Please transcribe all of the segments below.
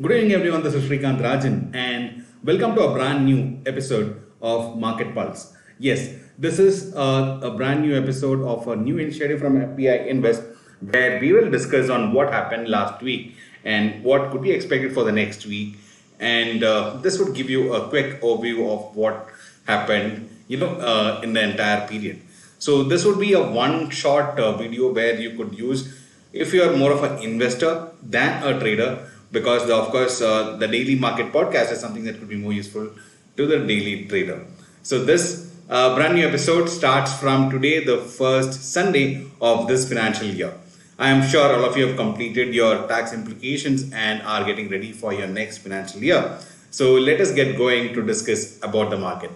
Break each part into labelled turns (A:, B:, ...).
A: Good evening, everyone. This is Srikanth Rajan, and welcome to a brand new episode of Market Pulse. Yes, this is a brand new episode of a new initiative from FPI Invest, where we will discuss on what happened last week and what could be expected for the next week. And this would give you a quick overview of what happened, in the entire period. So this would be a one-shot video where you could use if you are more of an investor than a trader, because of course the daily market podcast is something that could be more useful to the daily trader. So this brand new episode starts from today, the first Sunday of this financial year. I am sure all of you have completed your tax implications and are getting ready for your next financial year. So let us get going to discuss about the market.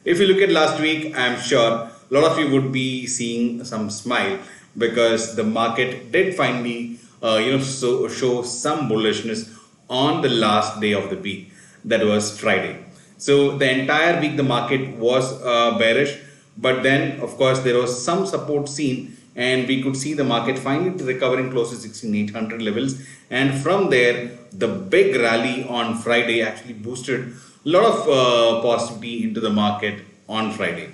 A: If you look at last week, I am sure a lot of you would be seeing some smile because the market did finally, show some bullishness on the last day of the week, that was Friday. So the entire week the market was bearish, but then of course there was some support seen, and we could see the market finally recovering close to 16,800 levels. And from there, the big rally on Friday actually boosted a lot of positivity into the market on Friday.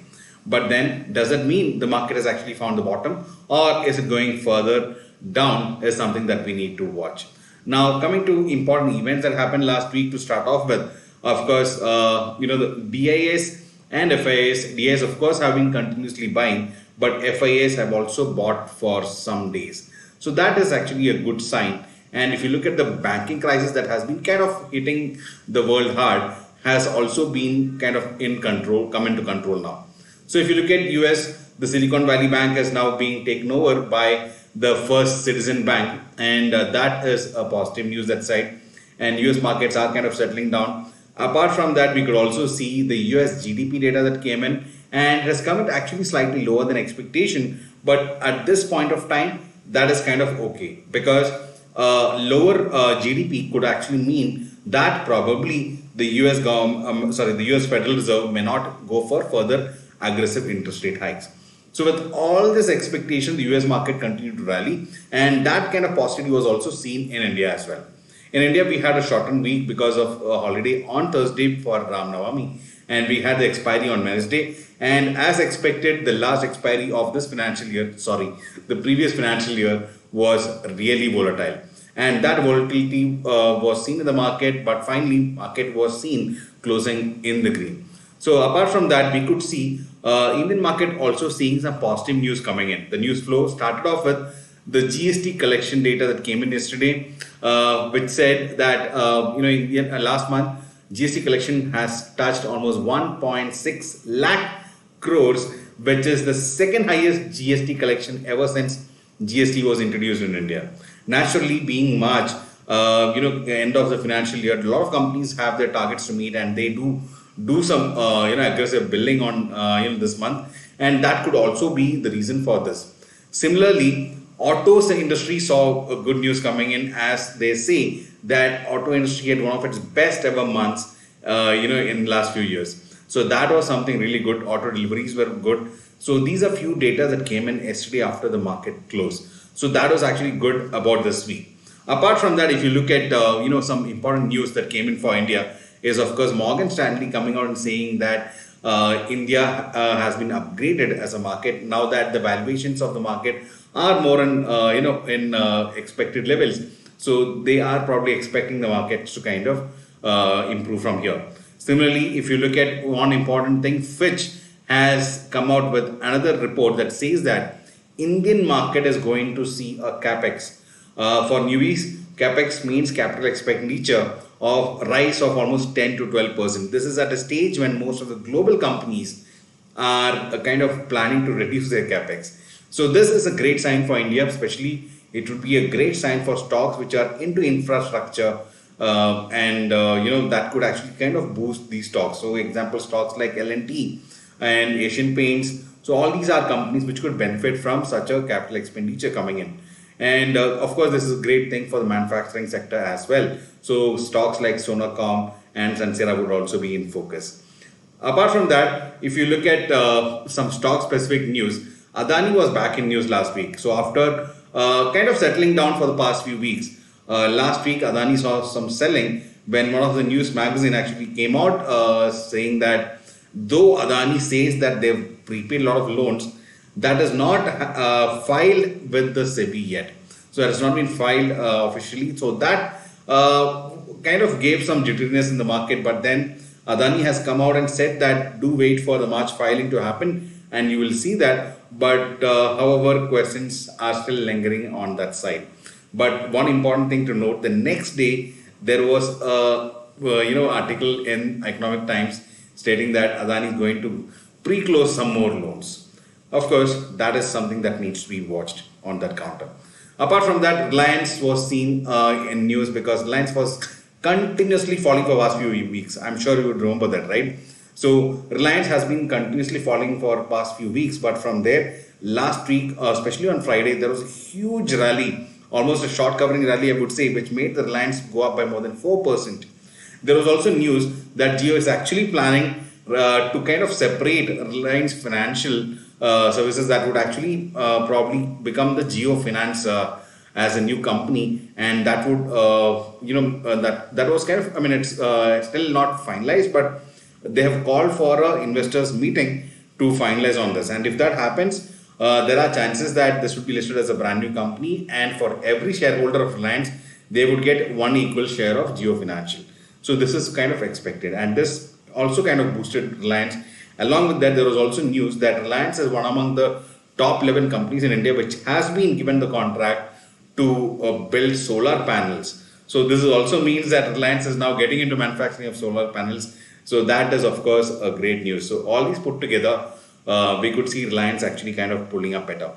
A: But then, does that mean the market has actually found the bottom, or is it going further down? Is something that we need to watch. Now, coming to important events that happened last week to start off with, of course, the DIS and FIAs. DIS, of course, have been continuously buying, but FIAs have also bought for some days. So that is actually a good sign. And if you look at the banking crisis that has been kind of hitting the world hard, has also been kind of in control, come into control now. So if you look at US, the Silicon Valley Bank is now being taken over by the First Citizen Bank, and that is a positive news that side. And US markets are kind of settling down. Apart from that, we could also see the US GDP data that came in, and it has come in actually slightly lower than expectation. But at this point of time, that is kind of okay, because lower GDP could actually mean that probably the the US Federal Reserve may not go for further aggressive interest rate hikes. So with all this expectation, the US market continued to rally, and that kind of positivity was also seen in India as well. In India, we had a shortened week because of a holiday on Thursday for Ram Navami, and we had the expiry on Wednesday. And as expected, the last expiry of this financial year, the previous financial year, was really volatile. And that volatility was seen in the market, but finally, market was seen closing in the green. So apart from that, we could see Indian market also seeing some positive news coming in. The news flow started off with the GST collection data that came in yesterday, which said that last month GST collection has touched almost 1.6 lakh crores, which is the second highest GST collection ever since GST was introduced in India. Naturally, being March, end of the financial year, a lot of companies have their targets to meet, and they do some aggressive billing on this month, and that could also be the reason for this. Similarly, autos industry saw a good news coming in, as they say that auto industry had one of its best ever months in the last few years. So that was something really good. Auto deliveries were good. So these are few data that came in yesterday after the market closed. So that was actually good about this week. Apart from that, if you look at some important news that came in for India, is of course Morgan Stanley coming out and saying that India has been upgraded as a market now that the valuations of the market are more in expected levels. So they are probably expecting the markets to kind of improve from here. Similarly, if you look at one important thing, Fitch has come out with another report that says that Indian market is going to see a capex. For newbies, capex means capital expenditure of rise of almost 10 to 12%. This is at a stage when most of the global companies are kind of planning to reduce their capex. So this is a great sign for India, especially it would be a great sign for stocks which are into infrastructure, that could actually kind of boost these stocks. So example, stocks like L&T and Asian Paints. So all these are companies which could benefit from such a capital expenditure coming in. And of course, this is a great thing for the manufacturing sector as well. So stocks like Sonacom and Sansera would also be in focus. Apart from that, if you look at some stock specific news, Adani was back in news last week. So after kind of settling down for the past few weeks, last week Adani saw some selling when one of the news magazine actually came out saying that though Adani says that they've prepaid a lot of loans, that is not filed with the SEBI yet. So it has not been filed officially. So that kind of gave some jitteriness in the market. But then Adani has come out and said that do wait for the March filing to happen and you will see that. But however, questions are still lingering on that side. But one important thing to note, the next day there was a article in Economic Times stating that Adani is going to pre-close some more loans. Of course, that is something that needs to be watched on that counter. Apart from that, Reliance was seen in news because Reliance was continuously falling for the last few weeks. I'm sure you would remember that, right? So Reliance has been continuously falling for past few weeks, but from there, last week, especially on Friday, there was a huge rally, almost a short covering rally, I would say, which made the Reliance go up by more than 4%. There was also news that Jio is actually planning to kind of separate Reliance Financial Services that would actually probably become the Jio Finance as a new company, and that would that was kind of, I mean, it's still not finalized, but they have called for a investors meeting to finalize on this, and if that happens, there are chances that this would be listed as a brand new company, and for every shareholder of Reliance, they would get one equal share of Jio Financial. So this is kind of expected, and this also kind of boosted Reliance. Along with that, there was also news that Reliance is one among the top 11 companies in India which has been given the contract to build solar panels. So this also means that Reliance is now getting into manufacturing of solar panels. So that is of course a great news. So all these put together, we could see Reliance actually kind of pulling up better.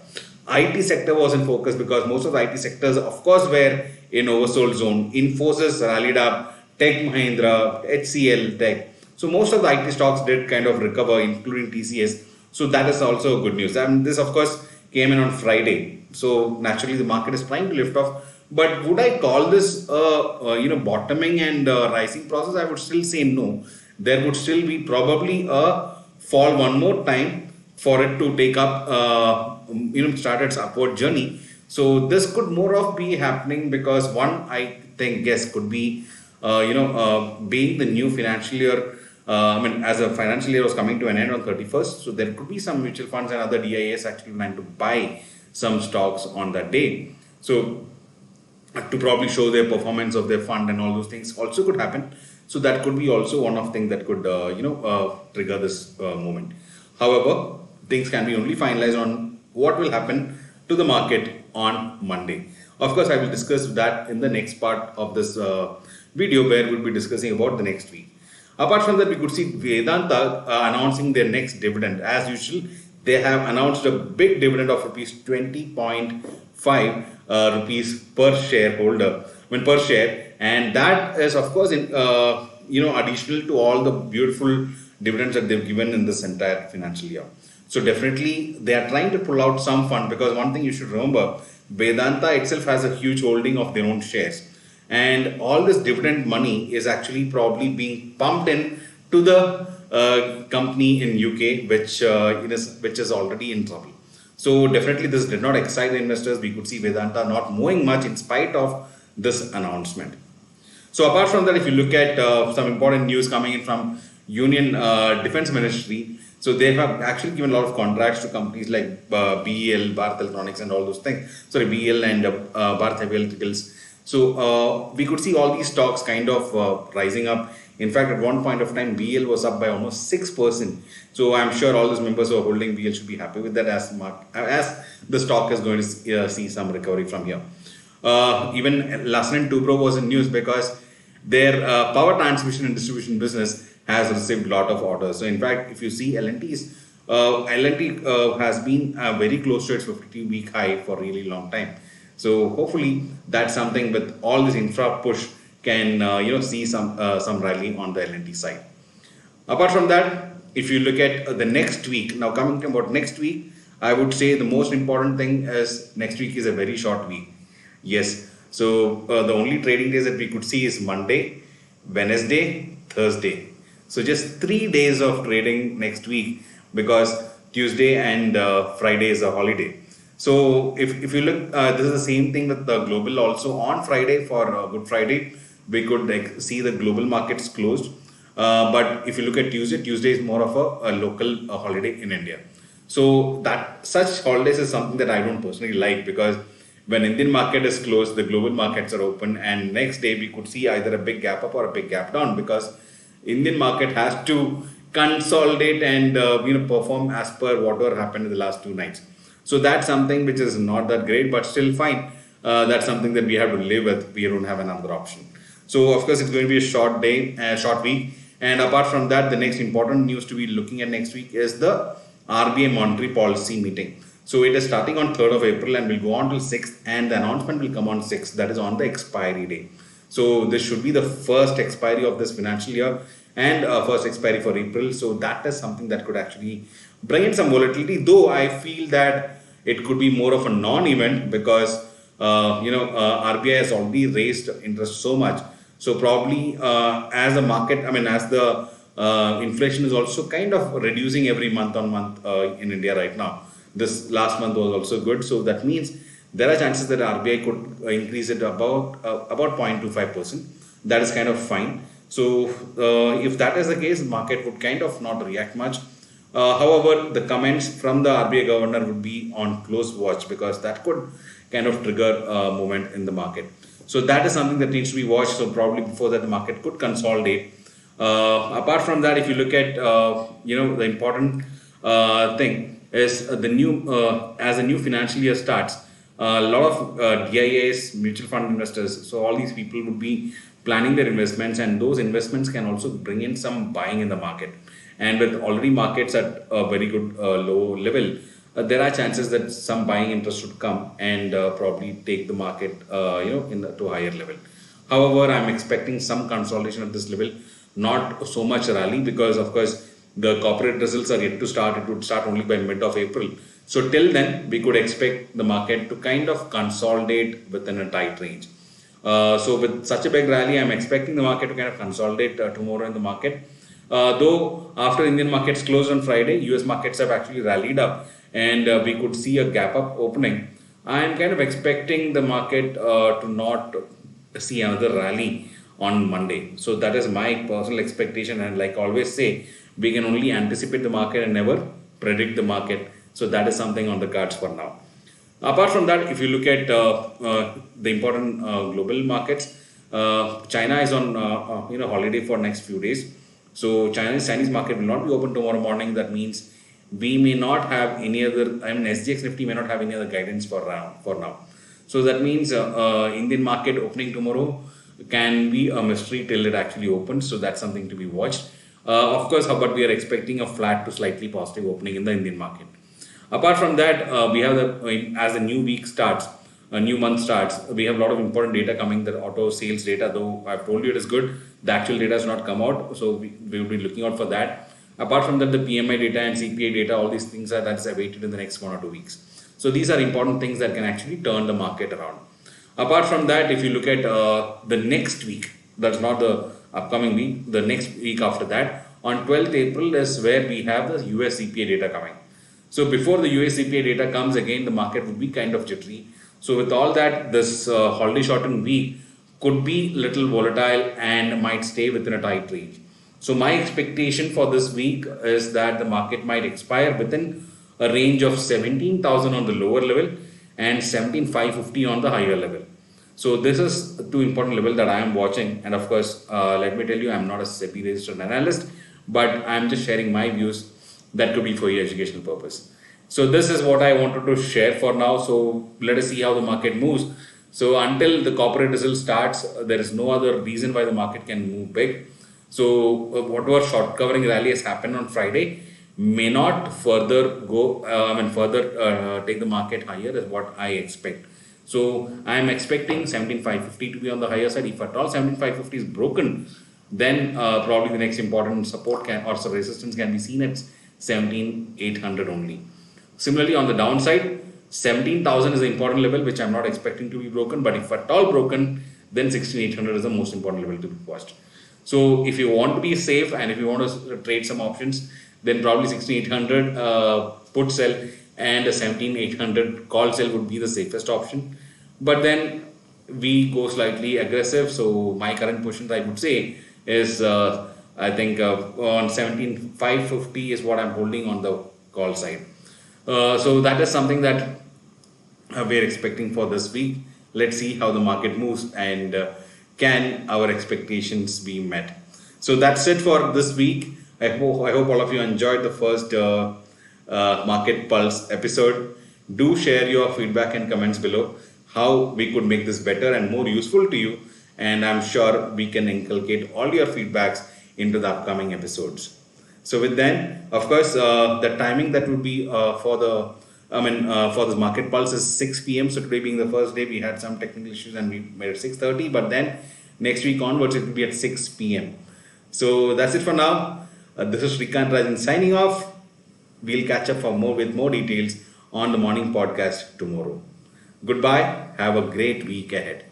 A: IT sector was in focus because most of the IT sectors of course were in oversold zone. Infosys rallied up, Tech Mahindra, HCL Tech. So most of the IT stocks did kind of recover, including TCS. So that is also good news. And this, of course, came in on Friday. So naturally, the market is trying to lift off. But would I call this bottoming and rising process? I would still say no. There would still be probably a fall one more time for it to take up, start its upward journey. So this could more of be happening because one, I think, guess could be, being the new financial year. As a financial year was coming to an end on 31st, so there could be some mutual funds and other DIAs actually trying to buy some stocks on that day. So to probably show their performance of their fund and all those things also could happen. So that could be also one of things that could trigger this moment. However, things can be only finalized on what will happen to the market on Monday. Of course, I will discuss that in the next part of this video where we'll be discussing about the next week. Apart from that, we could see Vedanta announcing their next dividend. As usual, they have announced a big dividend of rupees 20.5 rupees per shareholder, per share, and that is of course additional to all the beautiful dividends that they've given in this entire financial year. So definitely they are trying to pull out some fund because one thing you should remember, Vedanta itself has a huge holding of their own shares. And all this dividend money is actually probably being pumped in to the company in UK, which is already in trouble. So definitely this did not excite the investors. We could see Vedanta not moving much in spite of this announcement. So apart from that, if you look at some important news coming in from Union Defense Ministry, so they have actually given a lot of contracts to companies like BEL, Bharat Electronics and all those things. Sorry, BEL and Bharat Heavy Electricals. So we could see all these stocks kind of rising up. In fact, at one point of time, BEL was up by almost 6%. So I'm sure all those members who are holding BEL should be happy with that as the stock is going to see some recovery from here. Even Larsen & Toubro was in news because their power transmission and distribution business has received a lot of orders. So in fact, if you see L&T has been very close to its 52-week high for a really long time. So hopefully that's something with all this infra push can see some rally on the L&T side. Apart from that, if you look at the next week, now coming to about next week, I would say the most important thing is next week is a very short week. Yes, so the only trading days that we could see is Monday, Wednesday, Thursday. So just 3 days of trading next week because Tuesday and Friday is a holiday. So if you look, this is the same thing with the global also. On Friday for Good Friday, we could see the global markets closed. But if you look at Tuesday, Tuesday is more of a local holiday in India. So that such holidays is something that I don't personally like, because when Indian market is closed, the global markets are open, and next day we could see either a big gap up or a big gap down, because Indian market has to consolidate and perform as per whatever happened in the last 2 nights. So that's something which is not that great, but still fine. That's something that we have to live with. We don't have another option. So of course it's going to be a short day, short week. And apart from that, the next important news to be looking at next week is the RBI monetary policy meeting. So it is starting on 3rd of April and will go on till 6th, and the announcement will come on 6th, that is on the expiry day. So this should be the first expiry of this financial year, and first expiry for April. So that is something that could actually bring in some volatility, though I feel that it could be more of a non-event, because RBI has already raised interest so much. So probably as the market, as the inflation is also kind of reducing every month on month in India right now. This last month was also good. So that means there are chances that RBI could increase it about 0.25%. That is kind of fine. So if that is the case, market would kind of not react much. However, the comments from the RBI governor would be on close watch, because that could kind of trigger movement in the market. So that is something that needs to be watched. So probably before that, the market could consolidate. Apart from that, if you look at the important thing is the new as a new financial year starts, a lot of DIAs, mutual fund investors. So all these people would be planning their investments, and those investments can also bring in some buying in the market. And with already markets at a very good low level, there are chances that some buying interest should come and probably take the market to a higher level. However, I'm expecting some consolidation at this level, not so much rally, because of course the corporate results are yet to start. It would start only by mid of April. So till then, we could expect the market to kind of consolidate within a tight range. So with such a big rally, I'm expecting the market to kind of consolidate tomorrow in the market. Though after Indian markets closed on Friday, US markets have actually rallied up, and we could see a gap up opening. I'm kind of expecting the market to not see another rally on Monday. So that is my personal expectation, and like I always say, we can only anticipate the market and never predict the market. So that is something on the cards for now. Apart from that, if you look at the important global markets, China is on holiday for next few days. So Chinese market will not be open tomorrow morning. That means we may not have any other. SGX Nifty may not have any other guidance for now. So that means Indian market opening tomorrow can be a mystery till it actually opens. So that's something to be watched. Of course, but we are expecting a flat to slightly positive opening in the Indian market. Apart from that, we have as the new week starts, a new month starts, we have a lot of important data coming. The auto sales data, though I've told you it is good, the actual data has not come out, so we will be looking out for that. Apart from that, the PMI data and CPI data, all these things that's awaited in the next 1 or 2 weeks. So these are important things that can actually turn the market around. Apart from that, if you look at the next week, that's not the upcoming week, the next week after that, on 12th April is where we have the US CPI data coming. So before the US CPI data comes, again, the market would be kind of jittery. So with all that, this holiday shortened week could be little volatile and might stay within a tight range. So my expectation for this week is that the market might expire within a range of 17,000 on the lower level and 17,550 on the higher level. So this is two important levels that I am watching. And of course, let me tell you, I'm not a SEBI registered analyst, but I'm just sharing my views that could be for your educational purpose. So this is what I wanted to share for now. So let us see how the market moves. So until the corporate result starts, there is no other reason why the market can move big. So whatever short covering rally has happened on Friday may not further go, take the market higher is what I expect. So I am expecting 17,550 to be on the higher side. If at all 17,550 is broken, then probably the next important support resistance can be seen at 17,800 only. Similarly, on the downside, 17,000 is the important level, which I'm not expecting to be broken. But if at all broken, then 16,800 is the most important level to be watched. So if you want to be safe and if you want to trade some options, then probably 16,800 put sell and a 17800 call sell would be the safest option. But then we go slightly aggressive. So my current position, I would say, is I think on 17550 is what I'm holding on the call side. So that is something that we're expecting for this week. Let's see how the market moves and can our expectations be met. So that's it for this week. I hope all of you enjoyed the first Market Pulse episode. Do share your feedback and comments below how we could make this better and more useful to you. And I'm sure we can inculcate all your feedbacks into the upcoming episodes. So with then, of course, the timing that would be for this Market Pulse is 6 p.m. So today being the first day, we had some technical issues and we made it 6:30. But then next week onwards, it will be at 6 p.m. So that's it for now. This is Srikanth Rajan signing off. We'll catch up with more details on the morning podcast tomorrow. Goodbye. Have a great week ahead.